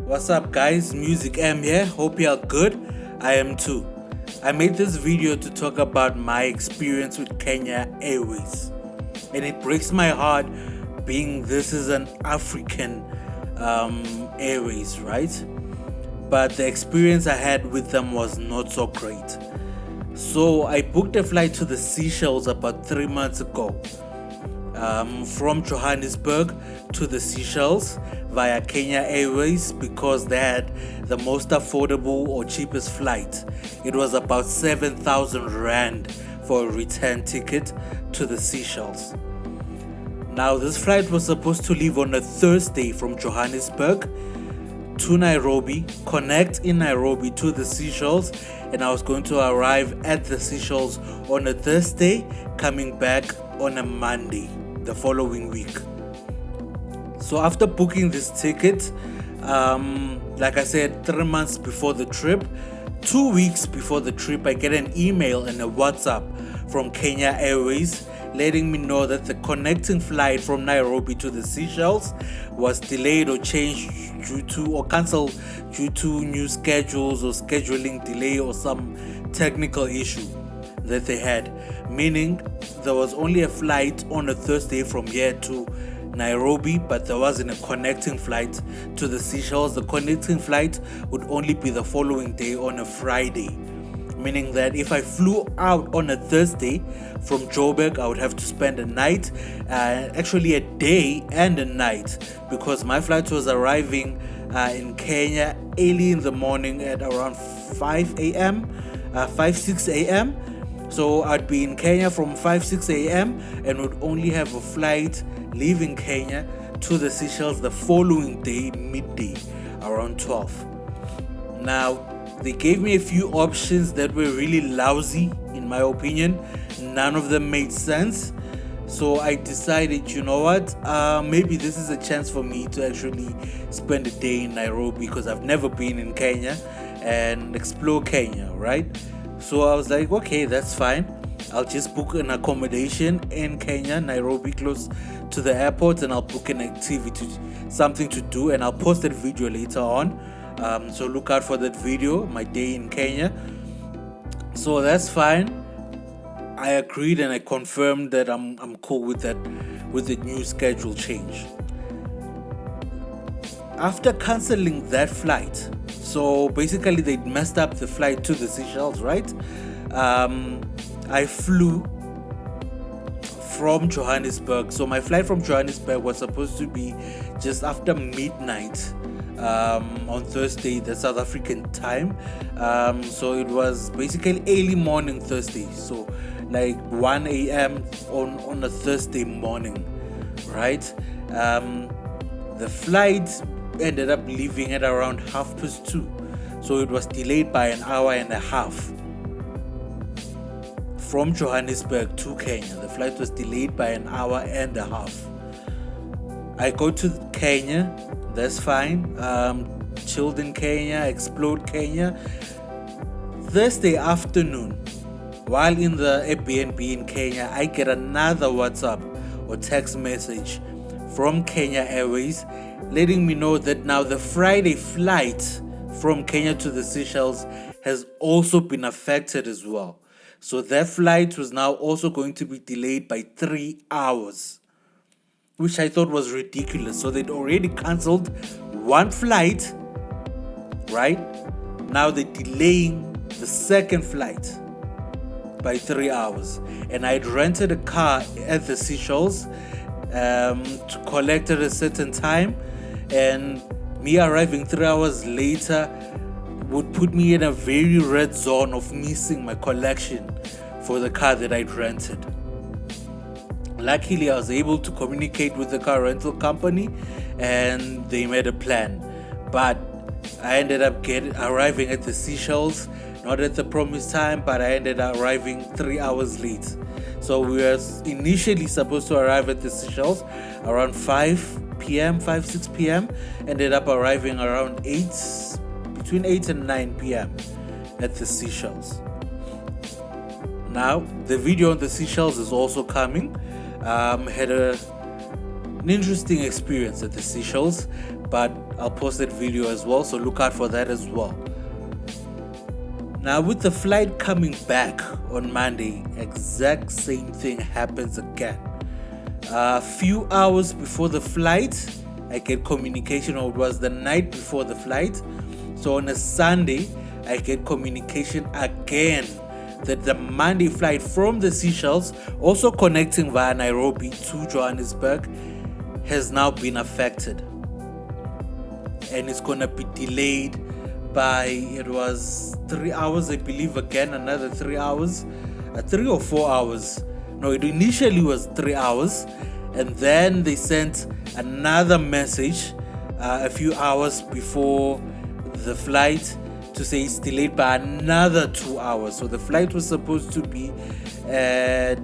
What's up guys, Music M here, hope you are good. I am too. I made this video to talk about my experience with Kenya Airways, and it breaks my heart being this is an African airways, right? But the experience I had with them was not so great. So I booked a flight to the Seychelles about 3 months ago, from Johannesburg to the Seychelles via Kenya Airways, because they had the most affordable or cheapest flight. It was about 7,000 Rand for a return ticket to the Seychelles. Now this flight was supposed to leave on a Thursday from Johannesburg to Nairobi, connect in Nairobi to the Seychelles, and I was going to arrive at the Seychelles on a Thursday, coming back on a Monday the following week. So after booking this ticket, like I said, 3 months before the trip, 2 weeks before the trip, I get an email and a WhatsApp from Kenya Airways letting me know that the connecting flight from Nairobi to the Seychelles was delayed or changed due to or cancelled due to new schedules or scheduling delay or some technical issue that they had, meaning there was only a flight on a Thursday from here to Nairobi, but there wasn't a connecting flight to the Seychelles. The connecting flight would only be the following day on a Friday, meaning that if I flew out on a Thursday from Joburg, I would have to spend a night, actually a day and a night, because my flight was arriving in Kenya early in the morning at around 6 a.m. So I'd be in Kenya from 6 a.m. and would only have a flight leaving Kenya to the Seychelles the following day, midday, around 12. Now, they gave me a few options that were really lousy, in my opinion. None of them made sense. So I decided, you know what, maybe this is a chance for me to actually spend a day in Nairobi, because I've never been in Kenya, and explore Kenya, right? So I was like, okay, that's fine. I'll just book an accommodation in Kenya, Nairobi, close to the airport, and I'll book an activity, something to do, and I'll post that video later on. So look out for that video, my day in Kenya. So that's fine. I agreed and I confirmed that I'm cool with that, with the new schedule change. After cancelling that flight, so basically they messed up the flight to the Seychelles, right? I flew from Johannesburg. So my flight from Johannesburg was supposed to be just after midnight on Thursday, the South African time. So it was basically early morning Thursday, so like 1 a.m. on a Thursday morning, right? The flight ended up leaving at around 2:30, so it was delayed by an hour and a half. From Johannesburg to Kenya, the flight was delayed by an hour and a half. I go to Kenya, that's fine. Chilled in Kenya, explored Kenya. Thursday afternoon, while in the Airbnb in Kenya, I get another WhatsApp or text message from Kenya Airways letting me know that now the Friday flight from Kenya to the Seychelles has also been affected as well. So that flight was now also going to be delayed by 3 hours, which I thought was ridiculous. So they'd already cancelled one flight, right? Now they're delaying the second flight by 3 hours. And I'd rented a car at the Seychelles to collect at a certain time, and me arriving 3 hours later would put me in a very red zone of missing my collection for the car that I'd rented. Luckily, I was able to communicate with the car rental company and they made a plan. But I ended up arriving at the Seychelles, not at the promised time, but I ended up arriving 3 hours late. So we were initially supposed to arrive at the Seychelles around 6 p.m, ended up arriving around between 8 and 9 p.m. at the Seychelles. Now, the video on the Seychelles is also coming. Had an interesting experience at the Seychelles, but I'll post that video as well, so look out for that as well. Now with the flight coming back on Monday, exact same thing happens again. A few hours before the flight, I get communication, or it was the night before the flight. So on a Sunday, I get communication again that the Monday flight from the Seychelles, also connecting via Nairobi to Johannesburg, has now been affected. And it's going to be delayed by, it was 3 hours, I believe, again, another 3 hours, 3 or 4 hours. No, it initially was 3 hours, and then they sent another message a few hours before the flight to say it's delayed by another 2 hours. So the flight was supposed to be at,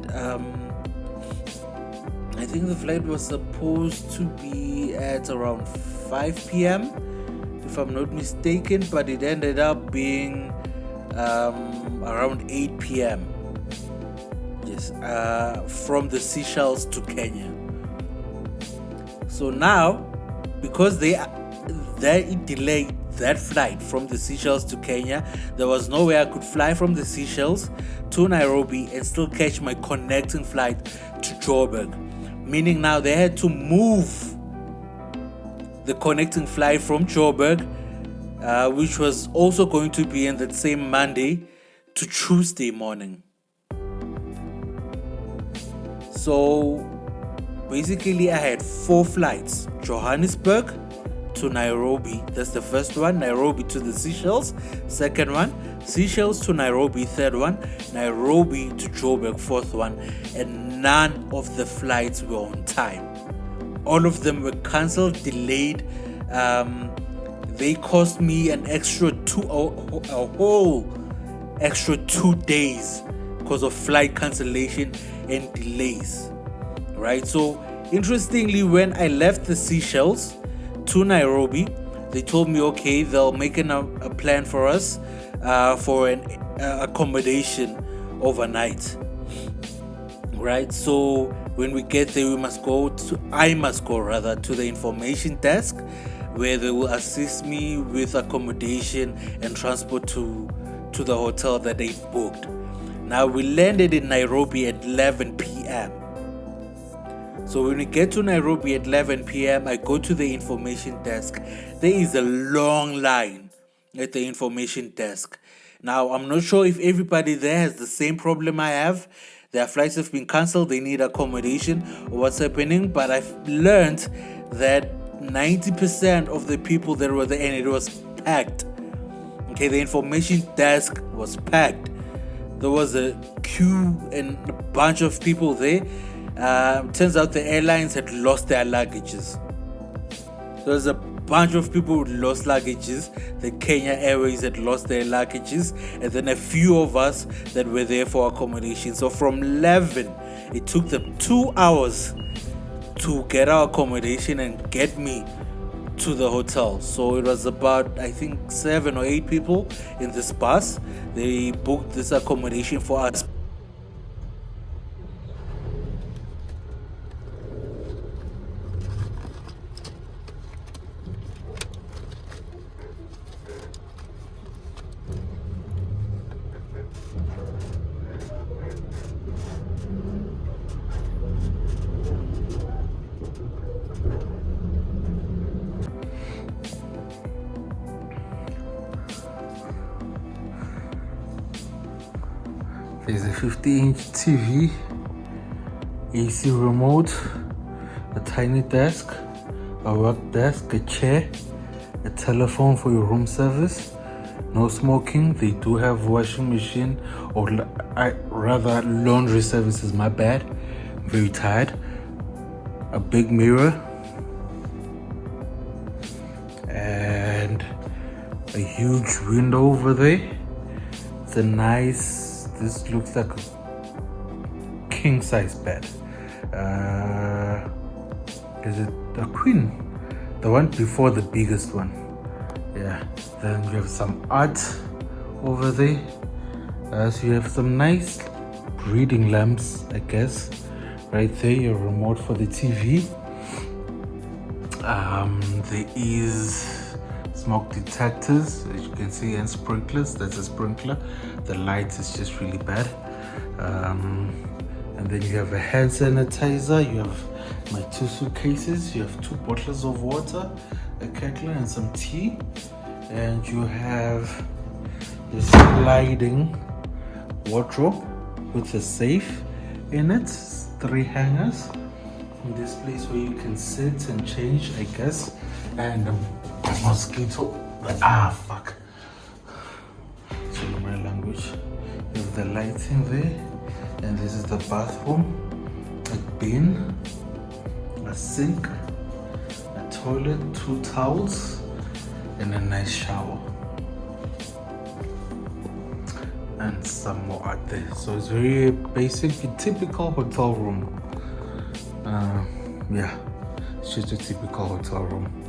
I think the flight was supposed to be at around 5 p.m. if I'm not mistaken, but it ended up being around 8 p.m. Yes, from the Seychelles to Kenya. So now, because they delayed that flight from the Seychelles to Kenya, there was no way I could fly from the Seychelles to Nairobi and still catch my connecting flight to Joburg. Meaning now they had to move the connecting flight from Joburg, which was also going to be in that same Monday, to Tuesday morning. So basically I had 4 flights: Johannesburg to Nairobi, that's the first one; Nairobi to the Seychelles, second one; Seychelles to Nairobi, third one; Nairobi to Joburg, fourth one. And none of the flights were on time. All of them were cancelled, delayed. They cost me an extra a whole extra 2 days because of flight cancellation and delays, right? So interestingly, when I left the Seychelles to Nairobi, they told me, okay, they'll make a plan for us for an accommodation overnight, right? So when we get there, I must go to the information desk, where they will assist me with accommodation and transport to the hotel that they booked. Now we landed in Nairobi at 11 p.m. So when we get to Nairobi at 11 p.m, I go to the information desk. There is a long line at the information desk. Now, I'm not sure if everybody there has the same problem I have. Their flights have been cancelled, they need accommodation, or what's happening, but I've learned that 90% of the people that were there, and it was packed. Okay, the information desk was packed. There was a queue and a bunch of people there. Turns out the airlines had lost their luggages. There was a bunch of people with lost luggages. The Kenya Airways had lost their luggages, and then a few of us that were there for accommodation. So from 11, it took them 2 hours to get our accommodation and get me to the hotel. So it was about, I think, 7 or 8 people in this bus. They booked this accommodation for us. There's a 50-inch TV, AC remote, a tiny desk, a work desk, a chair, a telephone for your room service. No smoking. They do have washing machine, or rather laundry services, my bad. I'm very tired. A big mirror and a huge window over there. It's a nice, this looks like a king size bed. Is it a queen? The one before the biggest one. Yeah. Then you have some art over there. So you have some nice reading lamps, I guess. Right there, your remote for the TV. there is smoke detectors, as you can see, and sprinklers. That's a sprinkler. The light is just really bad. And then you have a hand sanitizer. You have my 2 suitcases. You have 2 bottles of water, a kettle, and some tea. And you have this sliding wardrobe with a safe in it, 3 hangers. In this place where you can sit and change, I guess. And a mosquito. Fuck. Sorry, my language. You have the lighting there. And this is the bathroom. A bin, a sink, a toilet, 2 towels, and a nice shower. And some more out there. So it's very basic, a typical hotel room. Yeah, it's just a typical hotel room.